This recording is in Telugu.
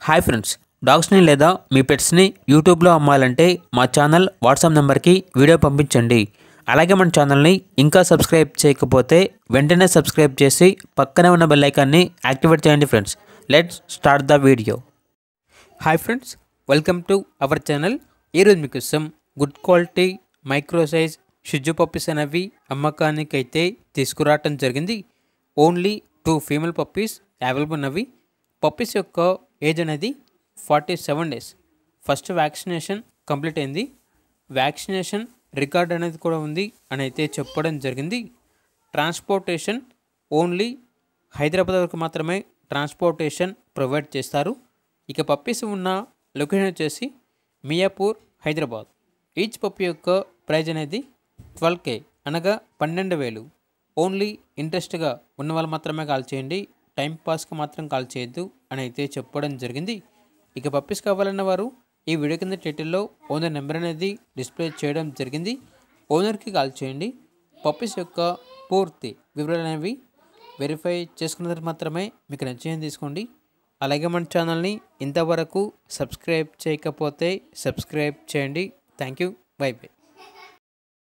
హాయ్ ఫ్రెండ్స్, డాగ్స్ని లేదా మీ పెట్స్ని యూట్యూబ్లో అమ్మాలంటే మా ఛానల్ వాట్సాప్ నెంబర్కి వీడియో పంపించండి. అలాగే మన ఛానల్ని ఇంకా సబ్స్క్రైబ్ చేయకపోతే వెంటనే సబ్స్క్రైబ్ చేసి పక్కనే ఉన్న బెల్ ఐకాన్ని యాక్టివేట్ చేయండి friends. Let's start the video. Hi friends, welcome to our channel. ఈరోజు మీకోసం గుడ్ క్వాలిటీ మైక్రో సైజ్ షిజు పప్పీస్ అనేవి అమ్మకానికి అయితే తీసుకురావటం జరిగింది. ఓన్లీ 2 ఫీమేల్ పప్పీస్ అవైలబుల్ ఉన్నవి. పప్పీస్ యొక్క ఏజ్ అనేది 47 డేస్. ఫస్ట్ వ్యాక్సినేషన్ కంప్లీట్ అయింది. వ్యాక్సినేషన్ రికార్డ్ అనేది కూడా ఉంది అని అయితే చెప్పడం జరిగింది. ట్రాన్స్పోర్టేషన్ ఓన్లీ హైదరాబాద్ వరకు మాత్రమే ట్రాన్స్పోర్టేషన్ ప్రొవైడ్ చేస్తారు. ఇక పప్పీస్ ఉన్న లొకేషన్ వచ్చేసి మియాపూర్, హైదరాబాద్. ఈచ్ పప్పీ యొక్క ప్రైజ్ అనేది 12K అనగా 12,000. ఓన్లీ ఇంట్రెస్ట్గా ఉన్న వాళ్ళు మాత్రమే కాల్ చేయండి, టైంపాస్కి మాత్రం కాల్ చేయొద్దు అని అయితే చెప్పడం జరిగింది. ఇక పప్పీస్ కావాలన్న వారు ఈ వీడియో కింద టైటిల్లో ఓనర్ నెంబర్ అనేది డిస్ప్లే చేయడం జరిగింది. ఓనర్కి కాల్ చేయండి. పప్పీస్ యొక్క పూర్తి వివరాలు అనేవి వెరిఫై చేసుకున్న తర్వాత మాత్రమే మీకు నచ్చింది తీసుకోండి. అలాగే మన ఛానల్ని ఇంతవరకు సబ్స్క్రైబ్ చేయకపోతే సబ్స్క్రైబ్ చేయండి. Thank you. By by.